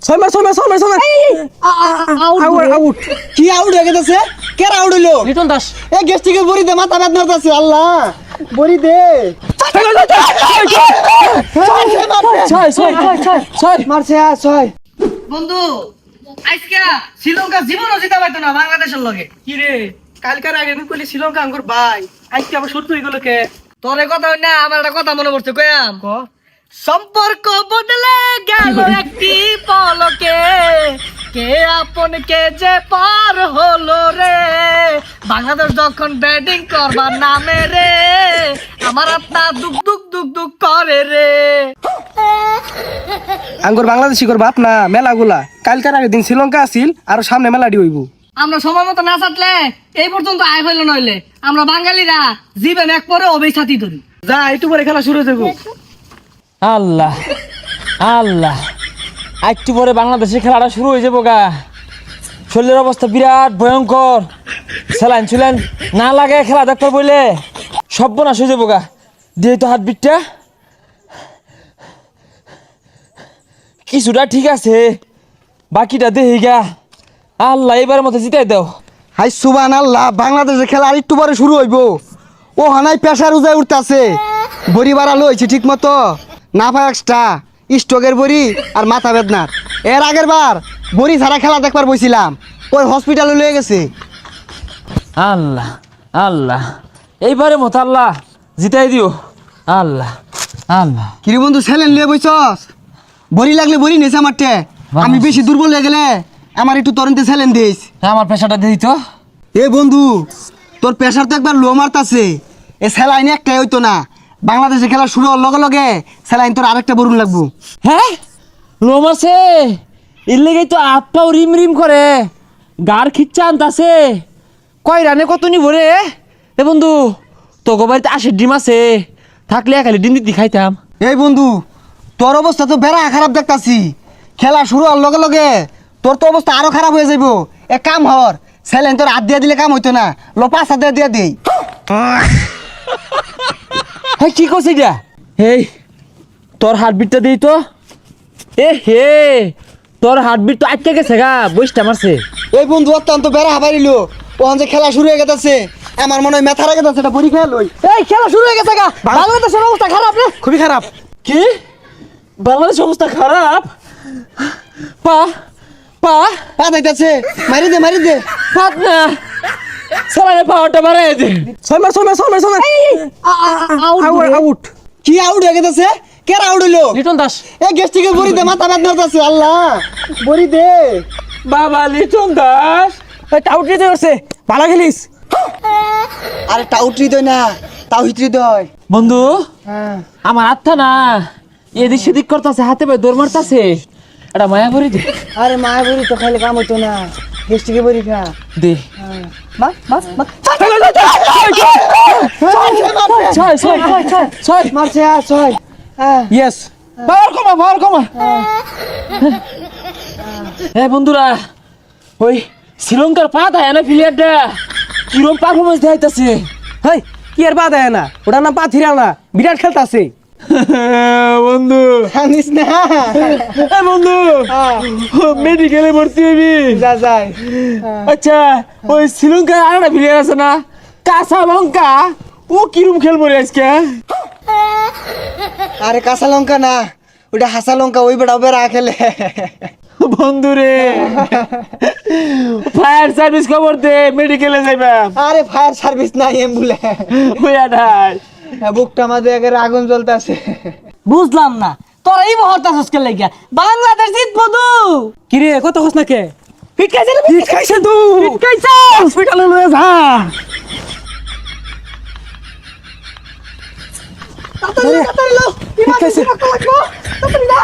ছয় মার আউট কি আউট হয়ে গেছে? কে আউট হইলো? লিটন দাস এ গেস্টিকের বড়ি দে, মাথা বেদনা হচ্ছে। আল্লাহ, বড়ি দে। ছয় মারছে ছয়। বন্ধু আজকে শ্রীলঙ্কা জীবনও জিতা পাইতো না বাংলাদেশের লগে। কি রে কালকার আগে কইলি শ্রীলঙ্কা আঙ্গুর ভাই আজকে আবার শত্রু হয়ে গেল কে? তোর কথা হই না, আমার একটা কথা মনে পড়ছে কয়াম। সম্পর্ক বদলে গেল একটি পলকে, কে আপন কে যে পার হলো রে। বাংলাদেশ যখন ব্যাটিং করবার নামে রে, আমার আত্মা দুক দুক দুক দুক করে রে। আঙ্গুর বাংলাদেশি কর বাপ না মেলাগুলা কালকার আগের দিন শ্রীলঙ্কা আসিল আর সামনে মেলাডি হইব। আমরা সময় মতো না চাটলে এই পর্যন্ত আয় হইল নইলে আমরা বাঙালিরা জীবন এক পরে অবেই ছাতি ধরি। যা একটু পরে খেলা শুরু হয়ে যাবো। আল্লাহ আল্লাহ, একটু পরে বাংলাদেশের খেলাটা শুরু হয়ে যাবো গা। শরীরের অবস্থা বিরাট ভয়ঙ্কর, স্যালাইন ছুলাইন না লাগে খেলা দেখতে বইলে সর্বনাশ হয়ে যাবো গা। দিয়ে তো হাতবিটটা কিছুটা ঠিক আছে, বাকিটা দেহি গা। আল্লাহ এবার মতো জিতাই দাও। হাই সুবহানাল্লাহ, বাংলাদেশের খেলা আর একটু পরে শুরু হইব। ও হানাই প্রেসার উজায় উঠতেছে, বড়ি বাড়ালো হয়েছে ঠিক মতো, না পায় এক্সট্রা স্ট্রোকের বড়ি আর মাথা বেদনার। এর আগের বার বড়ি ছাড়া খেলা দেখবার বইছিলাম, ওই হসপিটালে লয়ে গেছে। আল্লাহ আল্লাহ, এইবারে মতো আল্লাহ জিতাই দিও। আল্লাহ আল্লাহ, কিরে বন্ধু ছেলেন লিয়ে বইছস? বড়ি লাগলে বড়ি নেছে আমারটে, আমি বেশি দুর্বল হয়ে গেলে আমার একটু তরুণতে ছেলেন দিস। আমার পেশাটা দিই তো। এ বন্ধু, তোর প্রেসার তো একবার লো মারতাছে, এ স্যালাইন একটাই হইতো না। বাংলাদেশে খেলা শুরু হওয়ার লগে লগে স্যালাইন তোর আরেকটা বরুণ লাগবো। হ্যাঁ লোম আছে, এর লেগেই তো হাত পাও রিম রিম করে, গার খিচ্ছা আনতাছে। কয় রানে কত নিব রে? এ বন্ধু তোকে বাড়িতে 80 ডিম আছে, থাকলে খালি ডিম দিতে খাইতাম। এই বন্ধু, তোর অবস্থা তো বেড়া খারাপ দেখতাছি। খেলা শুরু হওয়ার লগে লগে তোর তো অবস্থা আরো খারাপ হয়ে যাইব। এক কাম হর, স্যালাইন তোর হাত দিয়ে দিলে কাম হইতো না, লো 5 হাত দিয়ে দেই। হ্যাঁ কি করছিস যা? এই তোর হার্টবিটটা দিই তো। এ হে, তোর হার্টবিট তো আটকে গেছে গা, বইসটা মারছে। এই বন্ধু অত্যন্ত বেড়া হাবারিল, ওখান যে খেলা শুরু হয়ে গেছে, আমার মনে হয় মেথা রেখে যাচ্ছে, এটা বড়ি খেয়ে লই। এই খেলা শুরু হয়ে গেছে গা, বাংলাদেশের অবস্থা খারাপ রে, খুবই খারাপ। কি বাংলাদেশ অবস্থা খারাপ? পা পা পা যাইতাছে, মারি দে মারি দে। হাত না, সালারে পাওয়ারটা বাড়াই দে। ছয় মার আউট কি আউট হয়ে গেছে? কে আউট হইলো? লিটন দাস এ গেস্টিকের বড়ি দে, মাথা বেদনা হচ্ছে। আল্লাহ, বড়ি দে। বাবা লিটন দাস টাউট দিতে করছে, ভালো খেলিস। আরে টাউটরি দই না, তাওহিত্রি দই। বন্ধু হ্যাঁ, আমার আত্মা না এদিক সেদিক করতেছে, হাতে পায়ে দৌড় মারতাছে। এটা মায়া ভরি দে। আরে মায়া বড়ি তো খাইলে কাম হইতো না, গেস্টিকের বড়ি খা। দে বাস বাস বাস। ছয় ছয় ছয়। মারছে ছয়। হ্যাঁ, ইয়েস পাওয়ার কমা। হ্যাঁ বন্ধুরা, ওই শ্রীলঙ্কার পা দেয় না প্লেয়ারটা, কিরম পারফরমেন্স দেখাইতেছে। হেই কি আর বাদ না, ওটার নাম পাথিরা না, বিরাট খেলতাছে। বন্ধু জানিস না? এ বন্ধু মেডিকেলে ভর্তি হবি। যা যায়। আচ্ছা ওই শ্রীলঙ্কার আরেকটা প্লেয়ার আছে না, কাঁচা লঙ্কা, ও কিরম খেলবো রে আজকে? আরে কাঁচা লঙ্কা না, ওটা হাসা লঙ্কা, ওই বেড়া বেড়া খেলে। বন্ধু রে, ফায়ার সার্ভিস খবর দে, মেডিকেলে যাইবা। আরে ফায়ার সার্ভিস নাই, অ্যাম্বুলেন্স। হইয়া নাই বুকটা মাঝে একের আগুন জ্বলতেছে। বুঝলাম না তোর এই মুহূর্তে আজকে লাগিয়া বাংলাদেশ জিতবো তো। কি রে কত খোঁজ নাকে? ফিট খাইছে রে, ফিট খাইছে তো, ফিট খাইছে। হসপিটালে লয়ে যা। তাড়াতাড়ি লো, ফিট খাইছে। তাড়াতাড়ি লো, তাড়াতাড়ি না।